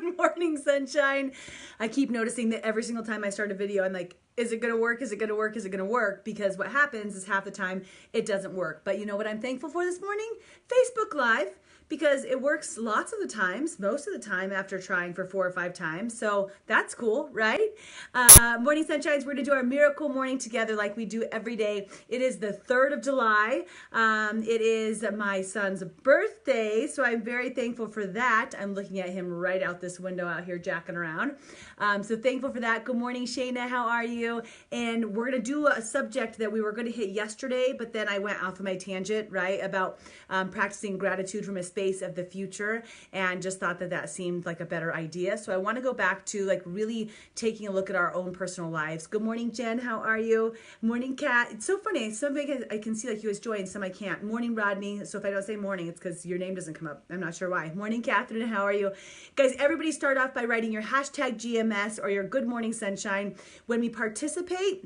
Good morning, sunshine. I keep noticing that every single time I start a video, I'm like, is it gonna work? Is it gonna work? Is it gonna work? Because what happens is half the time it doesn't work. But you know what I'm thankful for this morning? Facebook Live. Because it works lots of the times, most of the time after trying for 4 or 5 times. So that's cool, right? Morning Sunshines, we're gonna do our miracle morning together like we do every day. It is the 3rd of July. It is my son's birthday, so I'm very thankful for that. I'm looking at him right out this window out here jacking around. So thankful for that. Good morning, Shayna, how are you? And we're gonna do a subject that we were gonna hit yesterday, but then I went off of my tangent, right? About practicing gratitude from a space of the future, and just thought that that seemed like a better idea. So I want to go back to like really taking a look at our own personal lives. Good morning, Jen. How are you? Morning, Kat. It's so funny. Some I can see like you guys joined, some I can't. Morning, Rodney. So if I don't say morning, it's because your name doesn't come up. I'm not sure why. Morning, Catherine. How are you? Guys, everybody start off by writing your hashtag GMS or your good morning sunshine. When we participate,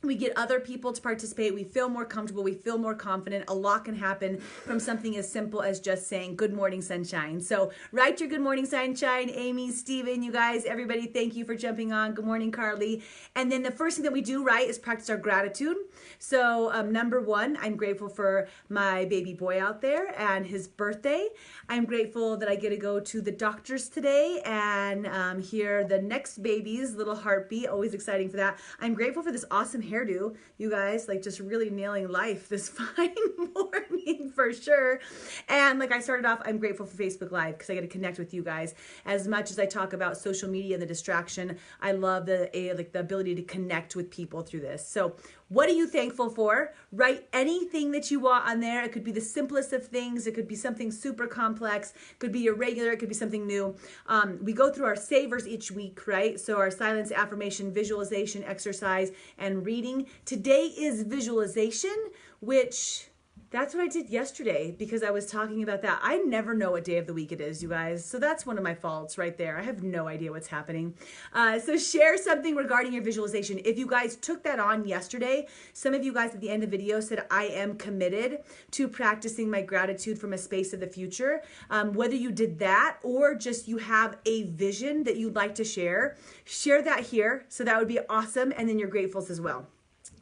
we get other people to participate. We feel more comfortable. We feel more confident. A lot can happen from something as simple as just saying good morning sunshine. So write your good morning sunshine. Amy, Steven, you guys, everybody, thank you for jumping on. Good morning, Carly. And then the first thing that we do, right, is practice our gratitude. So number 1, I'm grateful for my baby boy out there and his birthday. I'm grateful that I get to go to the doctors today and hear the next baby's little heartbeat. Always exciting for that. I'm grateful for this awesome hairdo, you guys, like just really nailing life this fine morning for sure. And like I started off, I'm grateful for Facebook Live because I get to connect with you guys. As much as I talk about social media and the distraction, I love the ability to connect with people through this. So what are you thankful for? Write anything that you want on there. It could be the simplest of things. It could be something super complex. It could be irregular. It could be something new. We go through our savers each week, right? So our silence, affirmation, visualization, exercise, and reading. Today is visualization, which that's what I did yesterday because I was talking about that. I never know what day of the week it is, you guys. So that's one of my faults right there. I have no idea what's happening. So share something regarding your visualization. If you guys took that on yesterday, some of you guys at the end of the video said, I am committed to practicing my gratitude from a space of the future. Whether you did that or just you have a vision that you'd like to share that here. So that would be awesome. And then your gratefuls as well.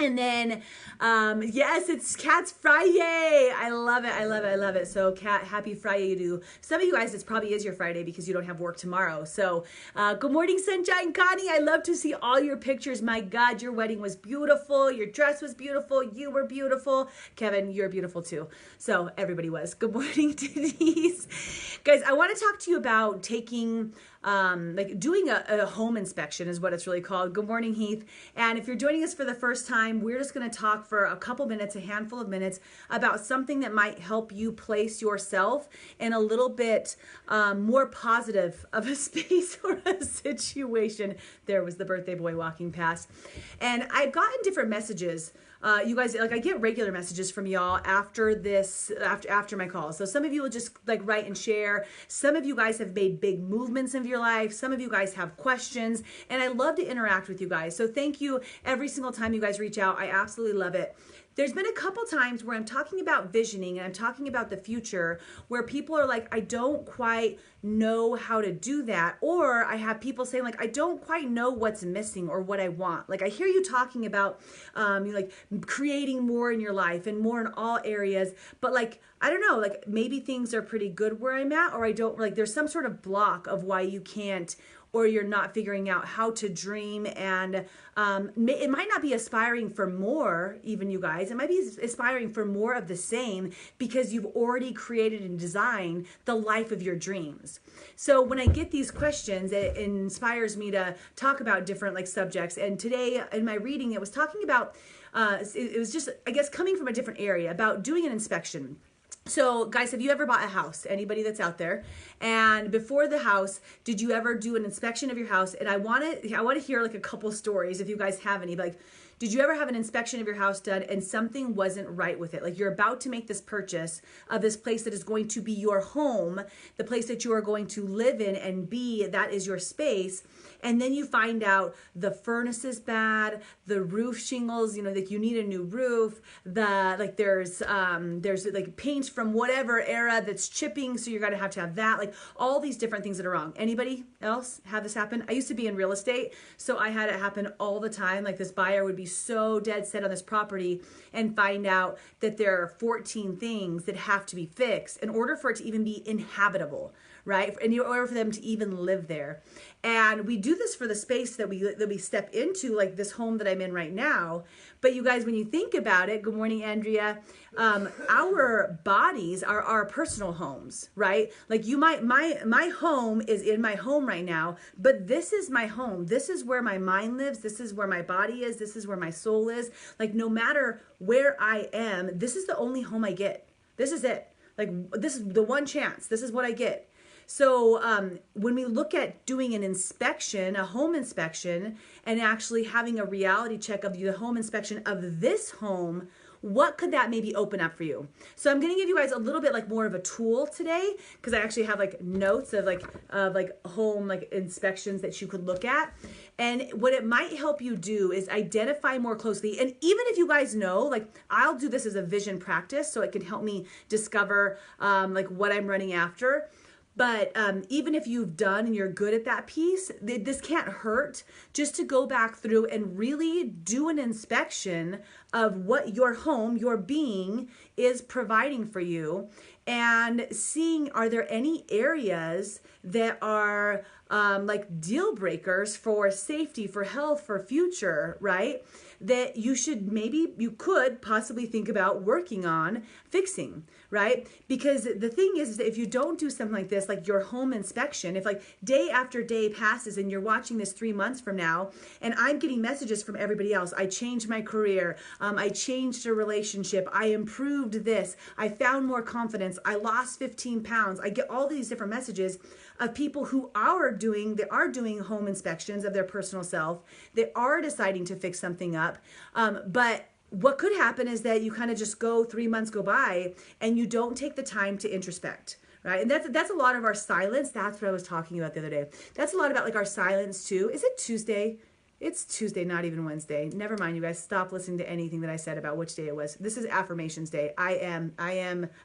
And then, yes, it's Kat's Friday. I love it. I love it. I love it. So Kat, happy Friday to some of you guys. It probably is your Friday because you don't have work tomorrow. So good morning, Sunshine Connie. I love to see all your pictures. My God, your wedding was beautiful. Your dress was beautiful. You were beautiful. Kevin, you're beautiful too. So everybody was. Good morning, Denise. Guys, I want to talk to you about taking like doing a home inspection is what it's really called. Good morning, Heath. And if you're joining us for the first time, we're just going to talk for a couple minutes, a handful of minutes about something that might help you place yourself in a little bit more positive of a space or a situation. There was the birthday boy walking past. And I've gotten different messages. You guys, like I get regular messages from y'all after this, after my call. So some of you will just like write and share. Some of you guys have made big movements in your life. Some of you guys have questions, and I love to interact with you guys. So thank you every single time you guys reach out. I absolutely love it. There's been a couple times where I'm talking about visioning and I'm talking about the future where people are like, I don't quite know how to do that. Or I have people saying like, I don't quite know what's missing or what I want. Like I hear you talking about like creating more in your life and more in all areas, but like, I don't know, like maybe things are pretty good where I'm at, or I don't, like there's some sort of block of why you can't, or you're not figuring out how to dream. And it might not be aspiring for more, even you guys. It might be aspiring for more of the same because you've already created and designed the life of your dreams. So when I get these questions, it inspires me to talk about different like subjects. And today in my reading, it was talking about, it was just, I guess, coming from a different area about doing an inspection. So guys, have you ever bought a house? Anybody that's out there? And before the house, did you ever do an inspection of your house? And I want to hear like a couple stories if you guys have any. Like, did you ever have an inspection of your house done and something wasn't right with it? Like you're about to make this purchase of this place that is going to be your home, the place that you are going to live in and be, that is your space. And then you find out the furnace is bad, the roof shingles, you know, like you need a new roof, there's like paint from whatever era that's chipping, so you're gonna have to have that, like all these different things that are wrong. Anybody else have this happen? I used to be in real estate, so I had it happen all the time. Like this buyer would be so dead set on this property and find out that there are 14 things that have to be fixed in order for it to even be inhabitable, right? In order for them to even live there. And we do this for the space that we step into, like this home that I'm in right now. But you guys, when you think about it, good morning, Andrea, our bodies are our personal homes, right? Like my home is in my home right now, but this is my home. This is where my mind lives. This is where my body is. This is where my soul is. Like no matter where I am, this is the only home I get. This is it. Like this is the one chance. This is what I get. So when we look at doing an inspection, a home inspection, and actually having a reality check of the home inspection of this home, what could that maybe open up for you? So I'm going to give you guys a little bit like more of a tool today, because I actually have like notes of home like inspections that you could look at. And what it might help you do is identify more closely. And even if you guys know, like I'll do this as a vision practice, so it can help me discover like what I'm running after. But even if you've done and you're good at that piece, this can't hurt just to go back through and really do an inspection of what your home, your being is providing for you, and seeing, are there any areas that are like deal breakers for safety, for health, for future, right? That you could possibly think about working on fixing, right? Because the thing is that if you don't do something like this, like your home inspection, if like day after day passes and you're watching this 3 months from now, and I'm getting messages from everybody else, I changed my career, I changed a relationship, I improved this, I found more confidence, I lost 15 pounds, I get all these different messages of people who are doing home inspections of their personal self. They are deciding to fix something up. But what could happen is that you kind of just 3 months go by and you don't take the time to introspect, right? And that's a lot of our silence. That's what I was talking about the other day. That's a lot about like our silence too. Is it Tuesday? It's Tuesday, not even Wednesday. Never mind, you guys. Stop listening to anything that I said about which day it was. This is affirmations day. I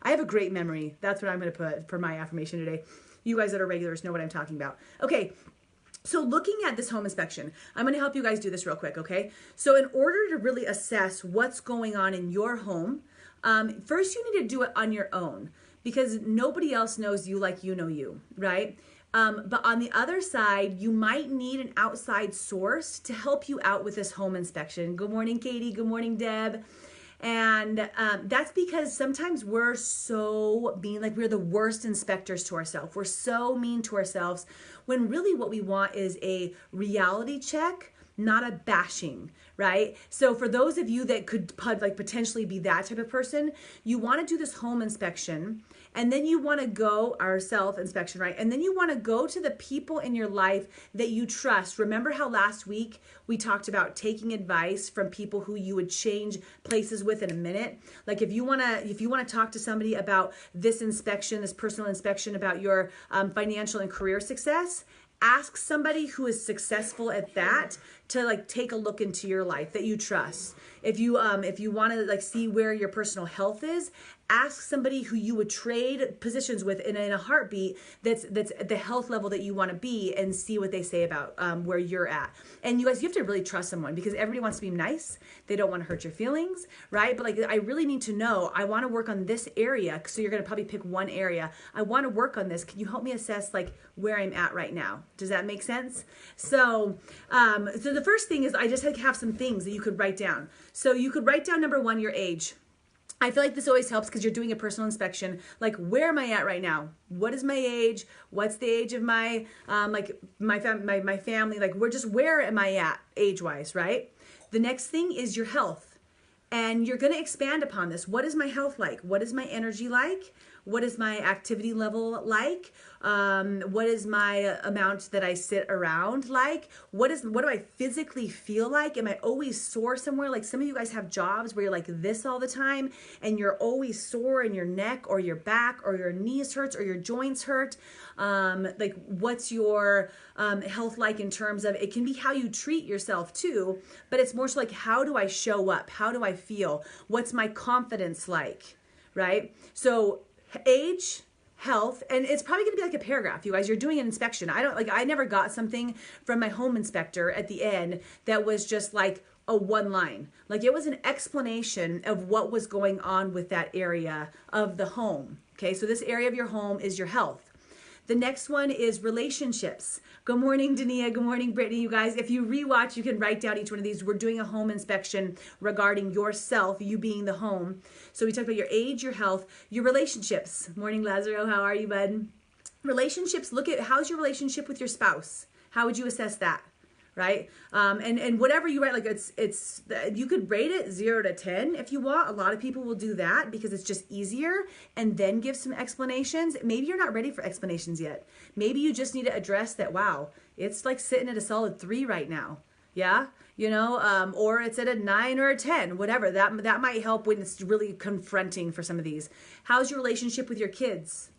have a great memory. That's what I'm going to put for my affirmation today. You guys that are regulars know what I'm talking about. Okay, so looking at this home inspection, I'm going to help you guys do this real quick, okay? So in order to really assess what's going on in your home, first you need to do it on your own, because nobody else knows you like you know you, right? But on the other side, you might need an outside source to help you out with this home inspection. Good morning, Katie. Good morning, Deb. And that's because sometimes we're so mean, like we're the worst inspectors to ourselves. We're so mean to ourselves when really what we want is a reality check, not a bashing, right? So for those of you that could potentially be that type of person, you want to do this home inspection, and then you want to go, our self-inspection, right? And then you want to go to the people in your life that you trust. Remember how last week we talked about taking advice from people who you would change places with in a minute? Like if you want to talk to somebody about this inspection, this personal inspection about your financial and career success, ask somebody who is successful at that to like take a look into your life that you trust. If you want to like see where your personal health is, ask somebody who you would trade positions with in a heartbeat that's at the health level that you want to be, and see what they say about where you're at. And you guys, you have to really trust someone, because everybody wants to be nice. They don't want to hurt your feelings, right? But like, I really need to know, I want to work on this area. So you're going to probably pick one area. I want to work on this. Can you help me assess like where I'm at right now? Does that make sense? So, so the first thing is I just have some things that you could write down. So you could write down, number one, your age. I feel like this always helps because you're doing a personal inspection. Like, where am I at right now? What is my age? What's the age of my my family? Like, where am I at age-wise, right? The next thing is your health. And you're going to expand upon this. What is my health like? What is my energy like? What is my activity level like? What is my amount that I sit around like? What do I physically feel like? Am I always sore somewhere? Like some of you guys have jobs where you're like this all the time and you're always sore in your neck or your back or your knees hurts or your joints hurt. Like what's your health like in terms of, it can be how you treat yourself too, but it's more so like, how do I show up? How do I feel? What's my confidence like? Right? So age, health, and it's probably going to be like a paragraph. You guys, you're doing an inspection. I never got something from my home inspector at the end that was just like a one line. Like it was an explanation of what was going on with that area of the home. Okay, so this area of your home is your health. The next one is relationships. Good morning, Dania. Good morning, Brittany. You guys, if you rewatch, you can write down each one of these. We're doing a home inspection regarding yourself, you being the home. So we talked about your age, your health, your relationships. Morning, Lazaro. How are you, bud? Relationships, look at how's your relationship with your spouse? How would you assess that? Right? And whatever you write, like it's you could rate it 0 to 10 if you want. A lot of people will do that because it's just easier and then give some explanations. Maybe you're not ready for explanations yet. Maybe you just need to address that, wow, it's like sitting at a solid 3 right now. Yeah, you know, or it's at a 9 or a 10, whatever. That might help when it's really confronting for some of these. How's your relationship with your kids?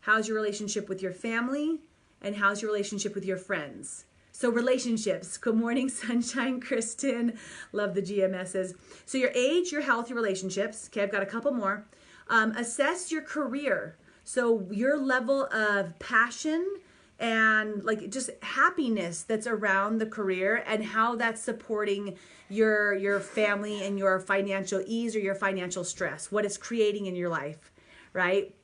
How's your relationship with your family? And how's your relationship with your friends? So relationships. Good morning, Sunshine, Kristen. Love the GMSs. So your age, your health, your relationships. Okay, I've got a couple more. Assess your career. So your level of passion and like just happiness that's around the career and how that's supporting your family and your financial ease or your financial stress, what it's creating in your life, right?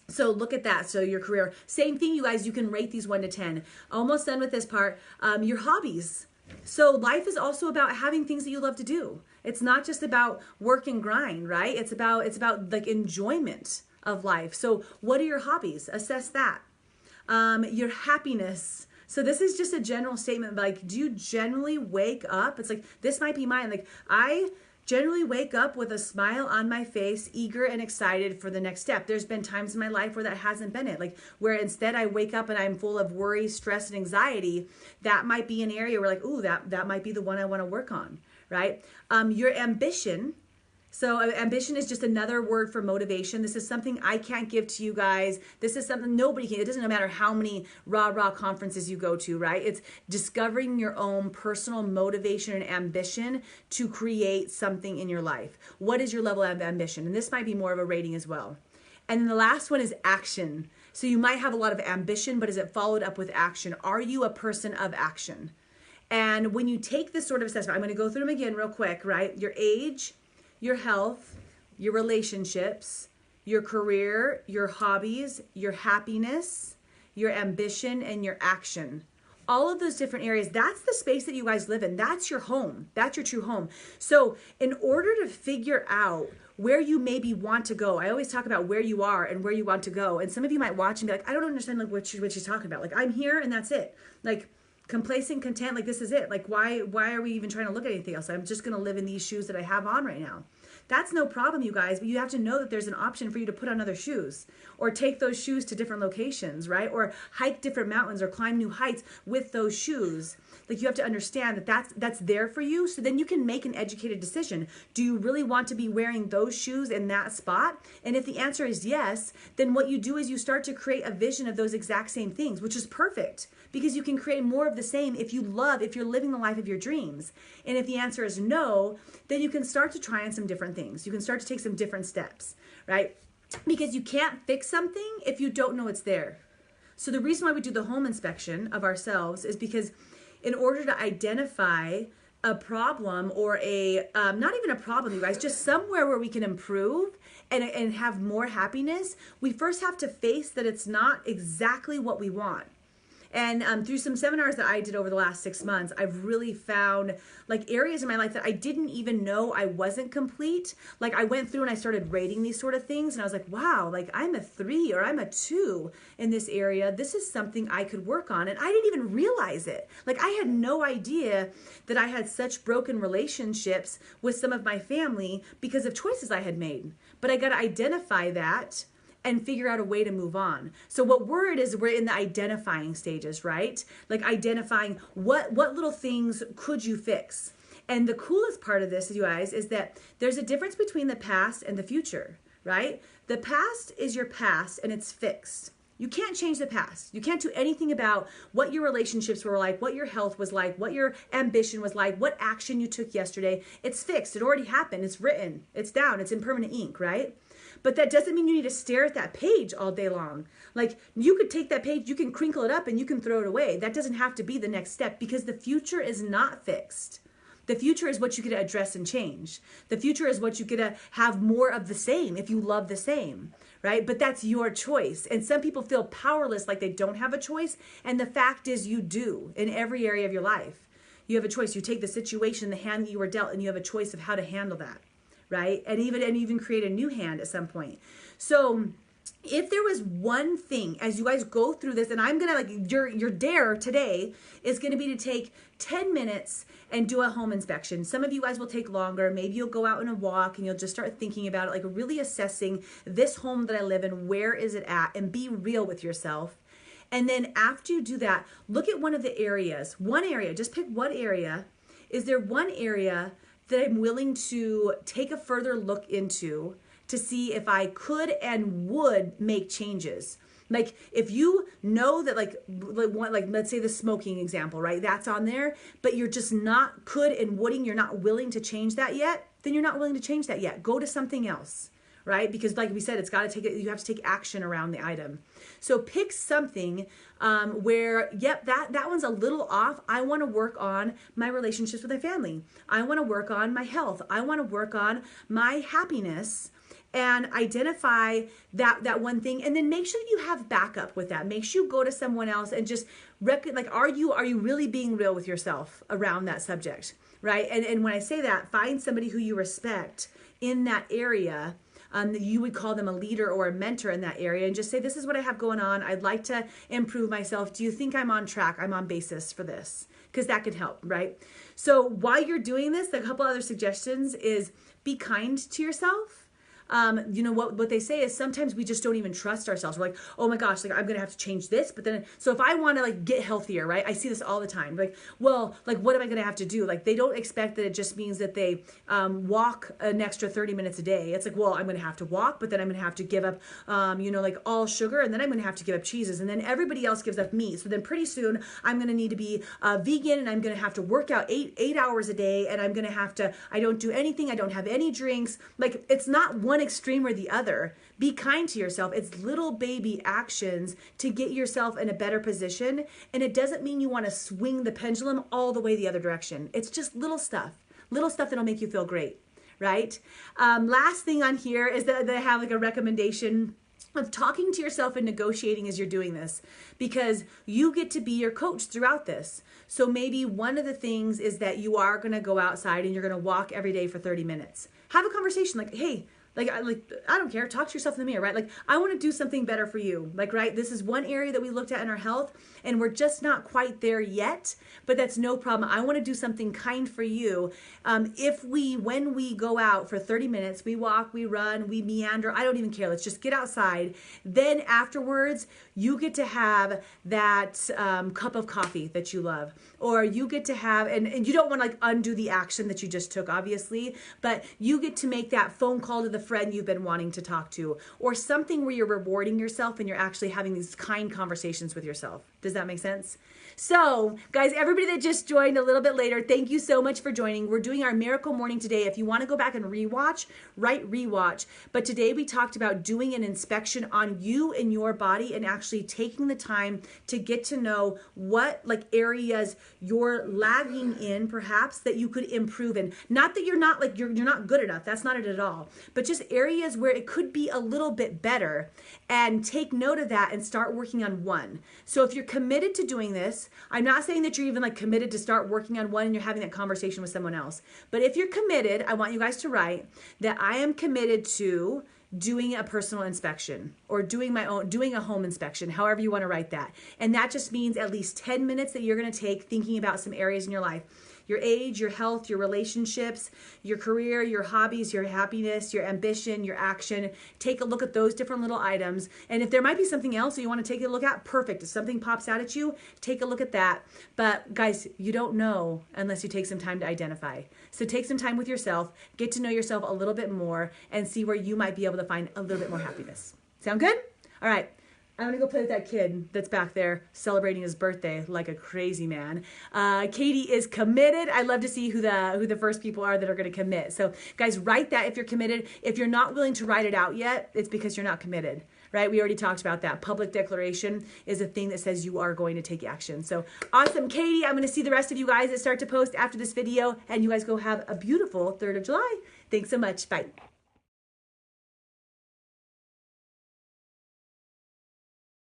So look at that. So your career, same thing, you guys, you can rate these 1 to 10. Almost done with this part. Your hobbies. So life is also about having things that you love to do. It's not just about work and grind, right? It's about like enjoyment of life. So what are your hobbies? Assess that. Your happiness. So this is just a general statement, like, do you generally wake up? It's like, this might be mine. Like, I generally wake up with a smile on my face, eager and excited for the next step. There's been times in my life where that hasn't been it. Like where instead I wake up and I'm full of worry, stress, and anxiety. That might be an area where like, ooh, that might be the one I want to work on, right? Your ambition. So ambition is just another word for motivation. This is something I can't give to you guys. This is something nobody can. It doesn't matter how many rah-rah conferences you go to, right? It's discovering your own personal motivation and ambition to create something in your life. What is your level of ambition? And this might be more of a rating as well. And then the last one is action. So you might have a lot of ambition, but is it followed up with action? Are you a person of action? And when you take this sort of assessment, I'm going to go through them again real quick, right? Your age, your health, your relationships, your career, your hobbies, your happiness, your ambition, and your action. All of those different areas, that's the space that you guys live in. That's your home. That's your true home. So in order to figure out where you maybe want to go, I always talk about where you are and where you want to go. And some of you might watch and be like, I don't understand like what she's talking about. Like, I'm here and that's it. Like, complacent, content, like this is it. Like why are we even trying to look at anything else? I'm just going to live in these shoes that I have on right now. That's no problem, you guys, but you have to know that there's an option for you to put on other shoes or take those shoes to different locations, right? Or hike different mountains or climb new heights with those shoes. Like you have to understand that that's there for you, so then you can make an educated decision. Do you really want to be wearing those shoes in that spot? And if the answer is yes, then what you do is you start to create a vision of those exact same things, which is perfect because you can create more of the same if you're living the life of your dreams. And if the answer is no, then you can start to try on some different things. You can start to take some different steps, right? Because you can't fix something if you don't know it's there. So the reason why we do the home inspection of ourselves is because in order to identify a problem or not even a problem, you guys, just somewhere where we can improve and have more happiness, we first have to face that it's not exactly what we want. And through some seminars that I did over the last 6 months, I've really found like areas in my life that I didn't even know I wasn't complete. Like I went through and I started rating these sort of things and I was like, wow, like I'm a 3 or I'm a 2 in this area. This is something I could work on. And I didn't even realize it. Like I had no idea that I had such broken relationships with some of my family because of choices I had made. But I got to identify that and figure out a way to move on. So what we're in the identifying stages, right? Like identifying what little things could you fix. And the coolest part of this, you guys, is that there's a difference between the past and the future, right? The past is your past and it's fixed. You can't change the past. You can't do anything about what your relationships were like, what your health was like, what your ambition was like, what action you took yesterday. It's fixed. It already happened. It's written. It's down. It's in permanent ink, right? But that doesn't mean you need to stare at that page all day long. Like, you could take that page, you can crinkle it up and you can throw it away. That doesn't have to be the next step because the future is not fixed. The future is what you get to address and change. The future is what you get to have more of the same if you love the same, right? But that's your choice. And some people feel powerless, like they don't have a choice. And the fact is you do in every area of your life. You have a choice. You take the situation, the hand that you were dealt, and you have a choice of how to handle that, right? And even create a new hand at some point. So if there was one thing as you guys go through this, and I'm gonna your dare today is gonna be to take 10 minutes and do a home inspection. Some of you guys will take longer. Maybe you'll go out on a walk and you'll just start thinking about it, like really assessing this home that I live in, where is it at, and be real with yourself. And then after you do that, look at one of the areas. One area, just pick one area. Is there one area that I'm willing to take a further look into to see if I could and would make changes? Like if you know that like let's say the smoking example, right? That's on there, but you're just not could and wouldn't, you're not willing to change that yet, then you're not willing to change that yet. Go to something else, right? Because like we said, you have to take action around the item. So pick something where, yep, that one's a little off. I want to work on my relationships with my family. I want to work on my health. I want to work on my happiness. And identify that one thing, and then make sure you have backup with that. Make sure you go to someone else and just are you really being real with yourself around that subject, right? And when I say that, find somebody who you respect in that area. You would call them a leader or a mentor in that area, and just say, this is what I have going on. I'd like to improve myself. Do you think I'm on track? I'm on basis for this, because that could help, right? So while you're doing this, a couple other suggestions is be kind to yourself. You know what they say is sometimes we just don't even trust ourselves. We're like, oh my gosh, like I'm gonna have to change this. But then, so if I want to like get healthier, right? I see this all the time. Like, well, like what am I gonna have to do? Like they don't expect that it just means that they walk an extra 30 minutes a day. It's like, well, I'm gonna have to walk, but then I'm gonna have to give up, like all sugar, and then I'm gonna have to give up cheeses, and then everybody else gives up meat. So then pretty soon I'm gonna need to be vegan, and I'm gonna have to work out eight hours a day, and I'm gonna have to. I don't do anything. I don't have any drinks. Like it's not one extreme or the other. Be kind to yourself. It's little baby actions to get yourself in a better position. And it doesn't mean you want to swing the pendulum all the way the other direction. It's just little stuff that'll make you feel great, right? Last thing on here is that they have like a recommendation of talking to yourself and negotiating as you're doing this, because you get to be your coach throughout this. So maybe one of the things is that you are going to go outside and you're going to walk every day for 30 minutes. Have a conversation like, hey, I don't care. Talk to yourself in the mirror, right? Like, I want to do something better for you. Like, right? This is one area that we looked at in our health, and we're just not quite there yet, but that's no problem. I want to do something kind for you. When we go out for 30 minutes, we walk, we run, we meander. I don't even care. Let's just get outside. Then afterwards, you get to have that cup of coffee that you love, or you get to have, and you don't want to like undo the action that you just took, obviously, but you get to make that phone call to the friend you've been wanting to talk to, or something where you're rewarding yourself and you're actually having these kind conversations with yourself. Does that make sense? So guys, everybody that just joined a little bit later, thank you so much for joining. We're doing our miracle morning today. If you want to go back and rewatch, rewatch. But today we talked about doing an inspection on you and your body, and actually taking the time to get to know what like areas you're lagging in, perhaps, that you could improve in. Not that you're not like you're not good enough. That's not it at all. But just areas where it could be a little bit better, and take note of that and start working on one. So if you're committed to doing this, I'm not saying that you're even like committed to start working on one and you're having that conversation with someone else. But if you're committed, I want you guys to write that I am committed to doing a personal inspection, or doing a home inspection, however you want to write that. And that just means at least 10 minutes that you're going to take thinking about some areas in your life. your age, your health, your relationships, your career, your hobbies, your happiness, your ambition, your action. Take a look at those different little items. And if there might be something else that you want to take a look at, perfect. If something pops out at you, take a look at that. But guys, you don't know unless you take some time to identify. So take some time with yourself, get to know yourself a little bit more, and see where you might be able to find a little bit more happiness. Sound good? All right. I'm gonna go play with that kid that's back there celebrating his birthday like a crazy man. Katie is committed. I'd love to see who the first people are that are gonna commit. So guys, write that if you're committed. If you're not willing to write it out yet, it's because you're not committed, right? We already talked about that. Public declaration is a thing that says you are going to take action. So awesome, Katie. I'm gonna see the rest of you guys that start to post after this video, and you guys go have a beautiful 3rd of July. Thanks so much. Bye.